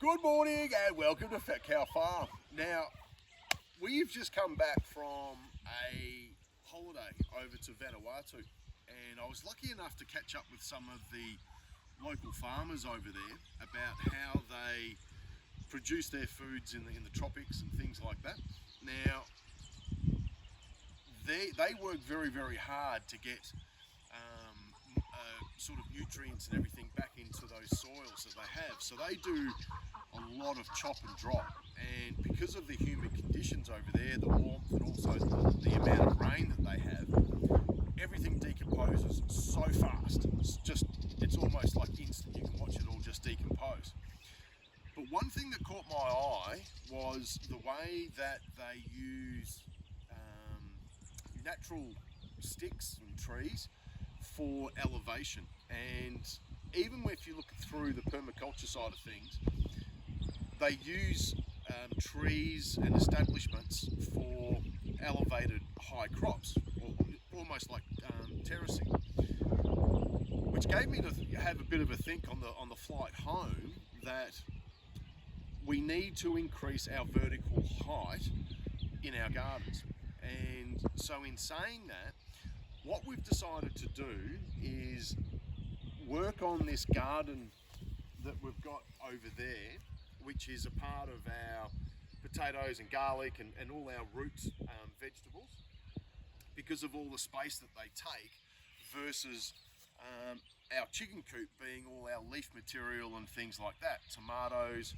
Good morning and welcome to Fat Cow Farm. Now, we've just come back from a holiday over to Vanuatu, and I was lucky enough to catch up with some of the local farmers over there about how they produce their foods in the tropics and things like that. Now, they work very, very hard to get sort of nutrients and everything back into those soils that they have. So they do a lot of chop and drop, and because of the humid conditions over there, the warmth, and also the amount of rain that they have, everything decomposes so fast. It's almost like instant. You can watch it all just decompose. But one thing that caught my eye was the way that they use natural sticks and trees for elevation. And even if you look through the permaculture side of things, they use trees and establishments for elevated high crops, or almost like terracing, which gave me to have a bit of a think on the flight home that we need to increase our vertical height in our gardens. And so in saying that, what we've decided to do is work on this garden that we've got over there, which is a part of our potatoes and garlic and all our root vegetables, because of all the space that they take, versus our chicken coop being all our leaf material and things like that, tomatoes,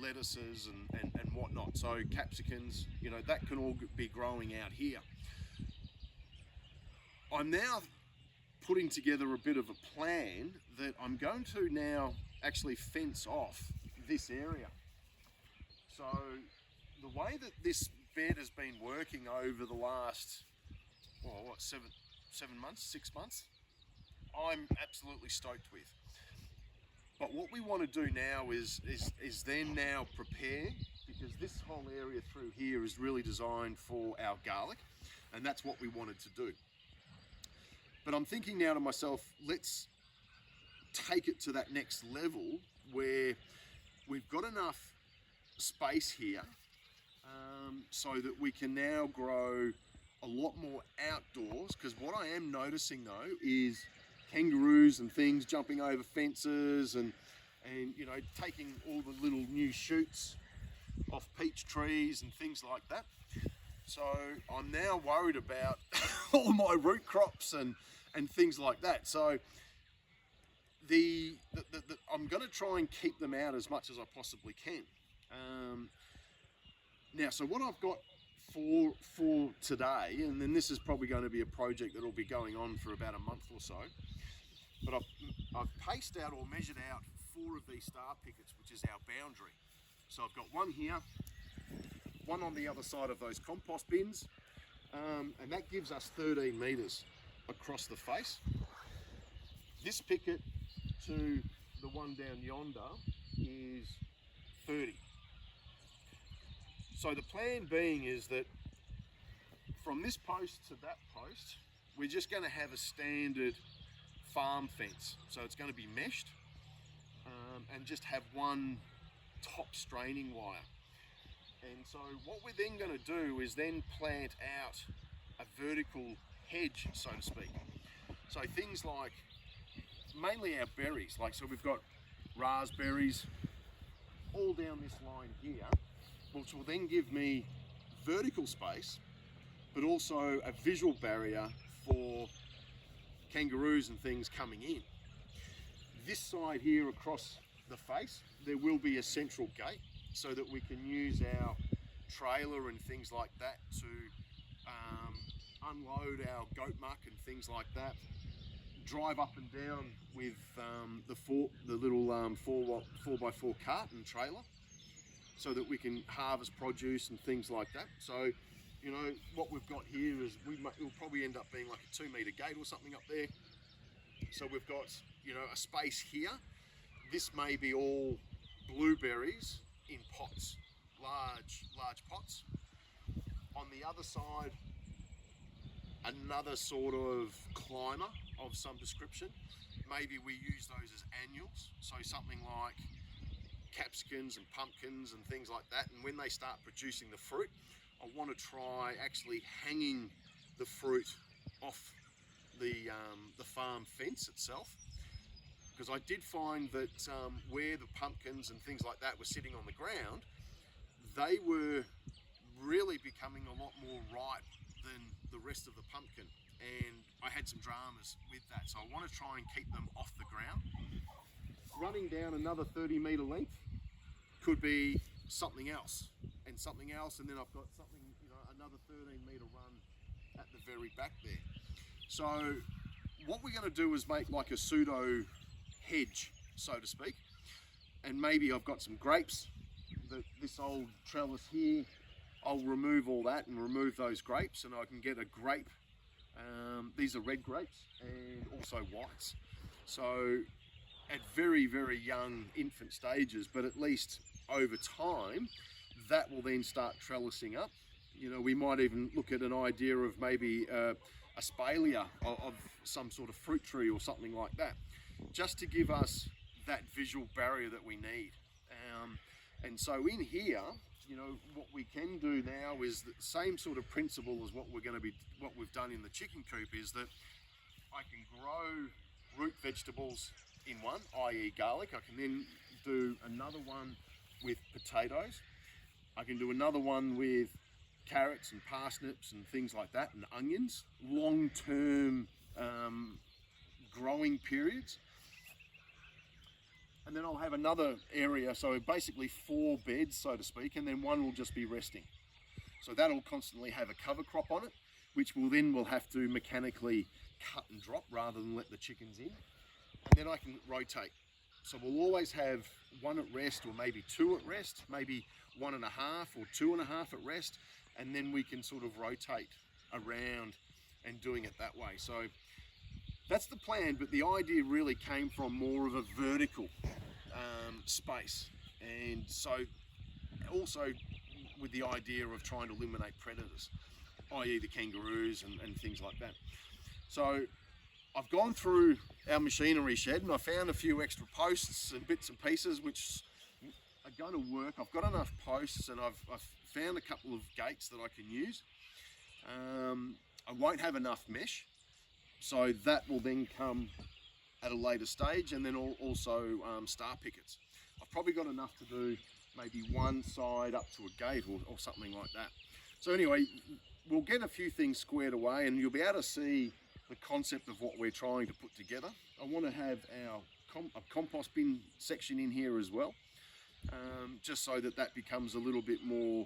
lettuces and whatnot. So capsicums, that can all be growing out here. I'm now putting together a bit of a plan that I'm going to now actually fence off this area. So the way that this bed has been working over the last, 7 months, 6 months, I'm absolutely stoked with. But what we want to do now is then now prepare, because this whole area through here is really designed for our garlic, and that's what we wanted to do. But I'm thinking now to myself, let's take it to that next level where we've got enough space here so that we can now grow a lot more outdoors. Because what I am noticing though is kangaroos and things jumping over fences and taking all the little new shoots off peach trees and things like that. So I'm now worried about all my root crops and things like that. So I'm going to try and keep them out as much as I possibly can. Now, so what I've got for today, and then this is probably going to be a project that will be going on for about a month or so, but I've paced out or measured out 4 of these star pickets, which is our boundary. So I've got one here, one on the other side of those compost bins, and that gives us 13 metres across the face. This picket to the one down yonder is 30. So the plan being is that from this post to that post, we're just going to have a standard farm fence. So it's going to be meshed and just have one top straining wire. And so what we're then going to do is then plant out a vertical hedge, so to speak. So things like mainly our berries, so we've got raspberries all down this line here, which will then give me vertical space, but also a visual barrier for kangaroos and things coming in. This side here across the face, there will be a central gate so that we can use our trailer and things like that to unload our goat muck and things like that, drive up and down with the little 4x4 cart and trailer, so that we can harvest produce and things like that. So, what we've got here is it'll probably end up being like a 2-metre gate or something up there. So we've got, a space here. This may be all blueberries in pots, large pots. On the other side, another sort of climber of some description. Maybe we use those as annuals, so something like capsicums and pumpkins and things like that, and when they start producing the fruit, I want to try actually hanging the fruit off the farm fence itself, because I did find that where the pumpkins and things like that were sitting on the ground, they were really becoming a lot more ripe than the rest of the pumpkin, and I had some dramas with that, so I want to try and keep them off the ground. Running down another 30-metre length could be something else, and something else, and then I've got something, you know, another 13-metre run at the very back there. So what we're going to do is make like a pseudo hedge, so to speak, and maybe I've got some grapes, this old trellis here, I'll remove all that and remove those grapes, and I can get a grape. These are red grapes and also whites. So at very, very young infant stages, but at least over time, that will then start trellising up. You know, we might even look at an idea of maybe a spalia of some sort of fruit tree or something like that, just to give us that visual barrier that we need. And so in here, you know, what we can do now is the same sort of principle as what we've done in the chicken coop, is that I can grow root vegetables in one, i.e. garlic. I can then do another one with potatoes. I can do another one with carrots and parsnips and things like that, and onions, long-term growing periods. And then I'll have another area, so basically 4 beds, so to speak, and then one will just be resting. So that'll constantly have a cover crop on it, which we'll have to mechanically cut and drop rather than let the chickens in. And then I can rotate. So we'll always have 1 at rest, or maybe 2 at rest, maybe 1.5 or 2.5 at rest, and then we can sort of rotate around and doing it that way. So that's the plan, but the idea really came from more of a vertical space, and so also with the idea of trying to eliminate predators, i.e. the kangaroos and things like that. So I've gone through our machinery shed and I found a few extra posts and bits and pieces which are going to work. I've got enough posts, and I've found a couple of gates that I can use. I won't have enough mesh, so that will then come at a later stage, and then also star pickets. I've probably got enough to do maybe one side up to a gate or something like that. So anyway, we'll get a few things squared away, and you'll be able to see the concept of what we're trying to put together. I want to have a compost bin section in here as well, just so that becomes a little bit more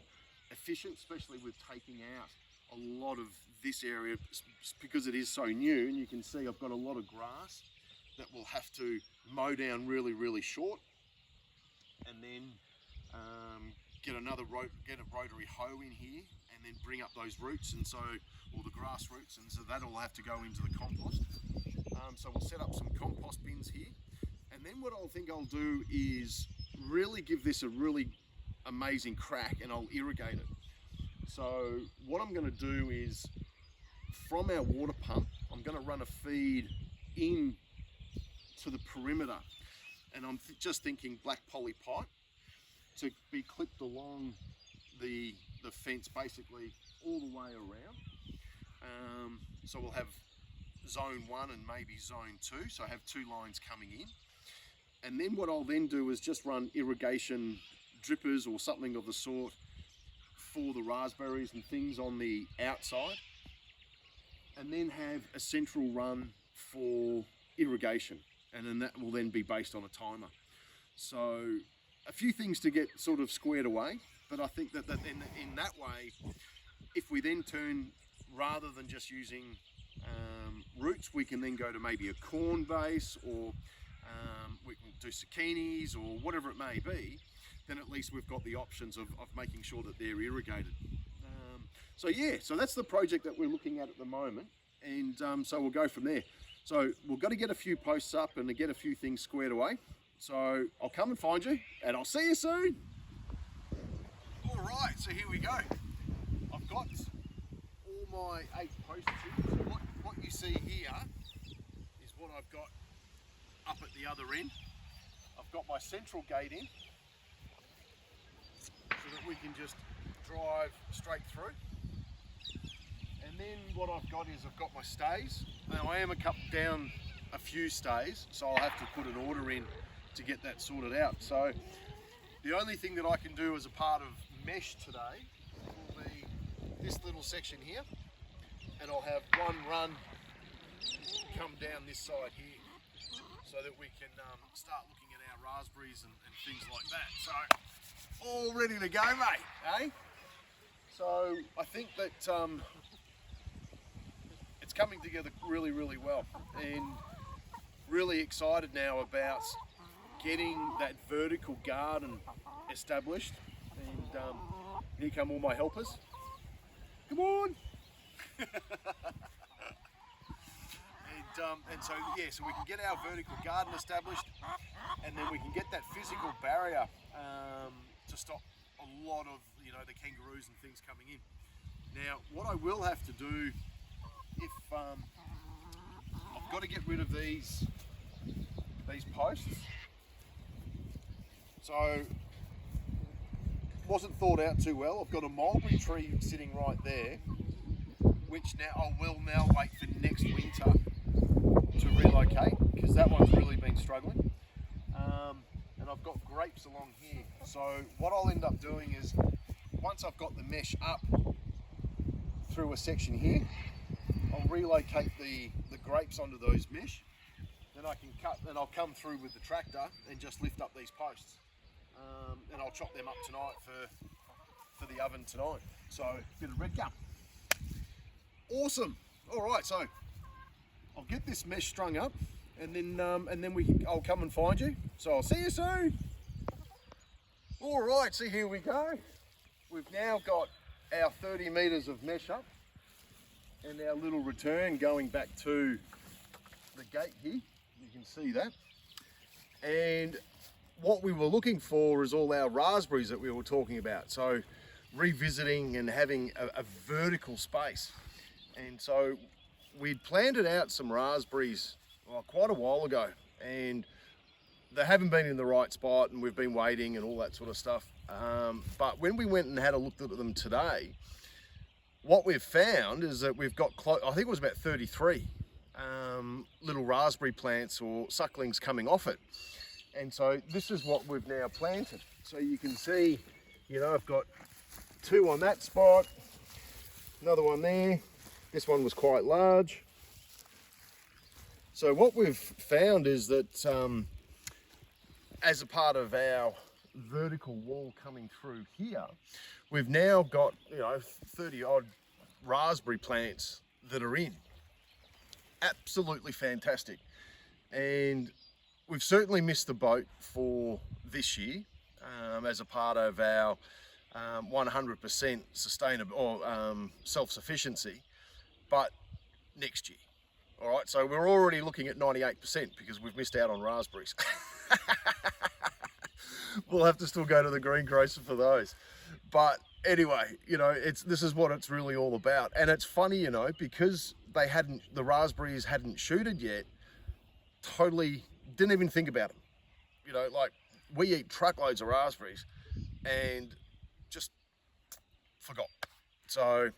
efficient, especially with taking out a lot of this area, because it is so new. And you can see I've got a lot of grass that we'll have to mow down really, really short, and then get a rotary hoe in here, and then bring up those roots, and so, or the grass roots, and so that'll have to go into the compost. So we'll set up some compost bins here, and then what I'll do is really give this a really amazing crack, and I'll irrigate it. So what I'm going to do is, from our water pump, I'm going to run a feed in to the perimeter, and I'm just thinking black poly pipe to be clipped along the fence, basically all the way around. So we'll have zone 1 and maybe zone 2, so I have 2 lines coming in. And then what I'll then do is just run irrigation drippers or something of the sort for the raspberries and things on the outside, and then have a central run for irrigation, and then that will then be based on a timer. So a few things to get sort of squared away, but I think that in that way, if we then turn, rather than just using roots, we can then go to maybe a corn base, or we can do zucchinis or whatever it may be, then at least we've got the options of making sure that they're irrigated. So yeah, so that's the project that we're looking at the moment, and so we'll go from there. So we've got to get a few posts up and to get a few things squared away. So I'll come and find you, and I'll see you soon. All right, so here we go. I've got all my 8 posts in. So what you see here what I've got up at the other end. I've got my central gate in, so that we can just drive straight through. And then what I've got is I've got my stays. Now I am down a few stays, so I'll have to put an order in to get that sorted out. So the only thing that I can do as a part of mesh today will be this little section here, and I'll have one run come down this side here so that we can start looking at our raspberries and things like that. So all ready to go, mate, eh? So I think that it's coming together really, really well, and really excited now about getting that vertical garden established. And here come all my helpers. Come on! And so yeah, so we can get our vertical garden established, and then we can get that physical barrier to stop a lot of, you know, the kangaroos and things coming in. Now, what I will have to do, if I've got to get rid of these posts. So wasn't thought out too well. I've got a mulberry tree sitting right there, which now I will wait for next winter to relocate, because that one's really been struggling. And I've got grapes along here. So what I'll end up doing is, once I've got the mesh up through a section here, I'll relocate the grapes onto those mesh. Then I can cut, and I'll come through with the tractor and just lift up these posts. And I'll chop them up tonight for the oven tonight. So a bit of red gum. Awesome. All right, so I'll get this mesh strung up, and then I'll come and find you. So I'll see you soon. All right, so here we go. We've now got our 30 meters of mesh up, and our little return going back to the gate here. You can see that. And what we were looking for is all our raspberries that we were talking about. So revisiting and having a vertical space. And so we'd planted out some raspberries quite a while ago, and they haven't been in the right spot, and we've been waiting and all that sort of stuff. But when we went and had a look at them today, what we've found is that we've got, I think it was about 33 little raspberry plants or sucklings coming off it. And so this is what we've now planted. So you can see, you know, I've got 2 on that spot, another one there. This one was quite large. So what we've found is that as a part of our vertical wall coming through here, we've now got, you know, 30 odd raspberry plants that are in. Absolutely fantastic. And we've certainly missed the boat for this year as a part of our 100% sustainable or self-sufficiency, but next year. All right, so we're already looking at 98% because we've missed out on raspberries. We'll have to still go to the greengrocer for those. But anyway, you know, this is what it's really all about. And it's funny, you know, because the raspberries hadn't shooted yet, totally didn't even think about them. You know, like, we eat truckloads of raspberries and just forgot. So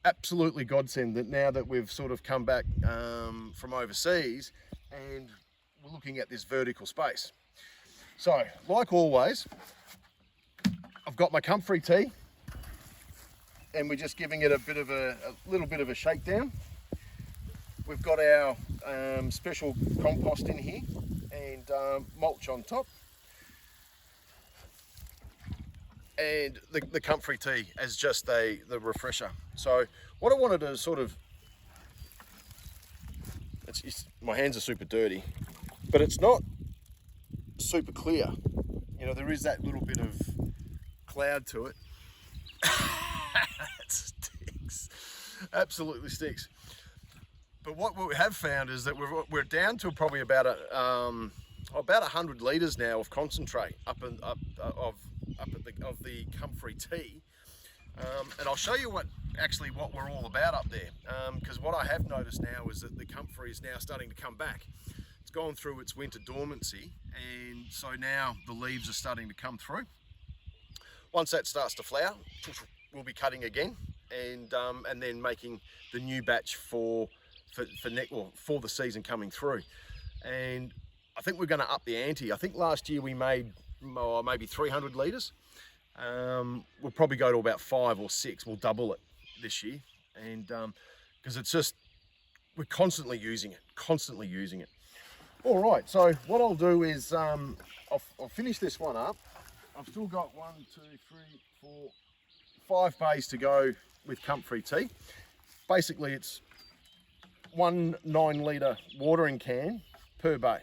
absolutely godsend that now that we've sort of come back from overseas and we're looking at this vertical space. So, like always, I've got my Comfrey tea, and we're just giving it a little bit of a shakedown. We've got our special compost in here and mulch on top, and the Comfrey tea as just the refresher. So what I wanted to sort of, my hands are super dirty, but it's not super clear. You know, there is that little bit of cloud to it. It stinks, absolutely stinks. But what we have found is that we're down to probably about 100 litres now of concentrate of the Comfrey tea, and I'll show you what we're all about up there. Because what I have noticed now is that the Comfrey is now starting to come back. It's gone through its winter dormancy, and so now the leaves are starting to come through. once that starts to flower, we'll be cutting again, and then making the new batch for the season coming through. And I think we're going to up the ante. I think last year we made maybe 300 litres. We'll probably go to about 5 or 6. We'll double it this year, and because it's just, we're constantly using it. All right, so what I'll do is I'll finish this one up. I've still got 1, 2, 3, 4, 5 bays to go with Comfrey tea. Basically, it's 1 9-litre watering can per bay.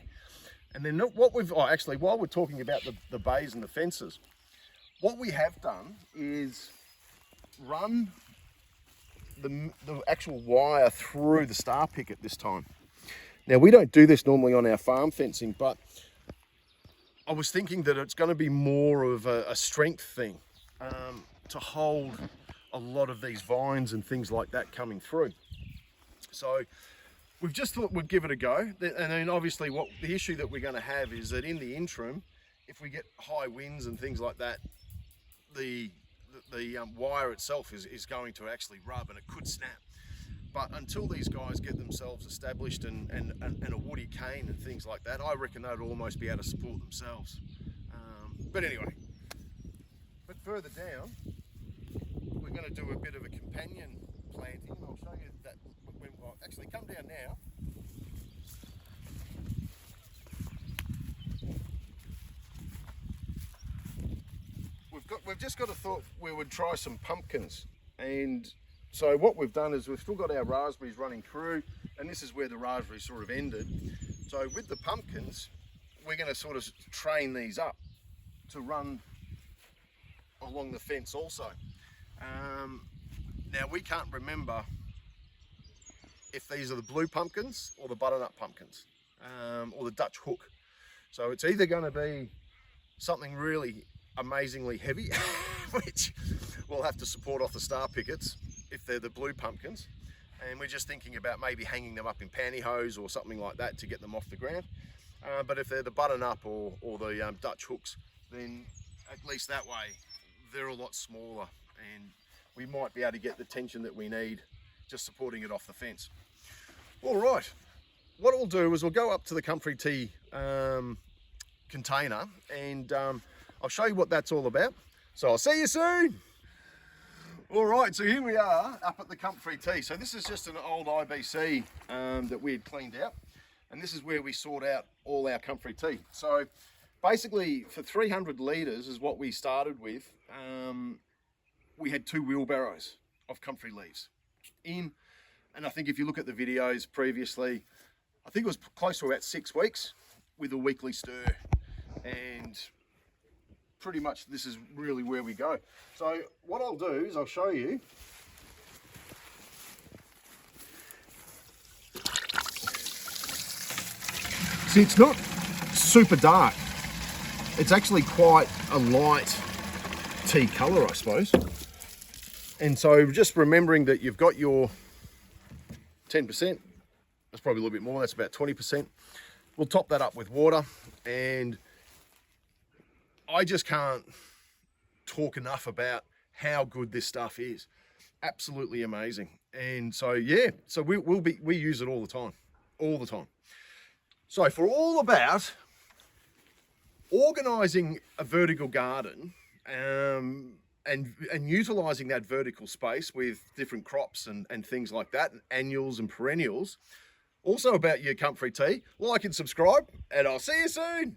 And then what actually, while we're talking about the bays and the fences, what we have done is run the actual wire through the star picket this time. Now, we don't do this normally on our farm fencing, but I was thinking that it's going to be more of a strength thing to hold a lot of these vines and things like that coming through. So we've just thought we'd give it a go. And then obviously what the issue that we're going to have is that in the interim, if we get high winds and things like that, the wire itself is going to actually rub and it could snap. But until these guys get themselves established and a woody cane and things like that, I reckon they'd almost be able to support themselves. But anyway, but further down, we're going to do a bit of a companion planting, and I'll show you that. Well, actually, come down now. We've just got a thought we would try some pumpkins. And so what we've done is we've still got our raspberries running through, and this is where the raspberries sort of ended. So with the pumpkins, we're going to sort of train these up to run along the fence also. Now, we can't remember if these are the blue pumpkins or the butternut pumpkins, or the Dutch hook. So it's either going to be something really amazingly heavy, which we'll have to support off the star pickets if they're the blue pumpkins, and we're just thinking about maybe hanging them up in pantyhose or something like that to get them off the ground. But if they're the butternut or the Dutch hooks, then at least that way they're a lot smaller, and we might be able to get the tension that we need just supporting it off the fence. All right, what I'll do is we'll go up to the Comfrey tea container, and I'll show you what that's all about. So I'll see you soon. All right, so here we are up at the Comfrey tea. So this is just an old IBC that we had cleaned out, and this is where we sort out all our Comfrey tea. So basically, for 300 litres is what we started with. We had 2 wheelbarrows of Comfrey leaves in, and I think if you look at the videos previously, I think it was close to about 6 weeks with a weekly stir, and pretty much this is really where we go. So what I'll do is I'll show you. See, it's not super dark. It's actually quite a light tea colour, I suppose. And so just remembering that you've got your 10%, that's probably a little bit more, that's about 20%. We'll top that up with water, and I just can't talk enough about how good this stuff is. Absolutely amazing. And so, yeah, so we use it all the time. So for all about organising a vertical garden and utilising that vertical space with different crops and things like that, and annuals and perennials, also about your Comfrey tea, like and subscribe, and I'll see you soon.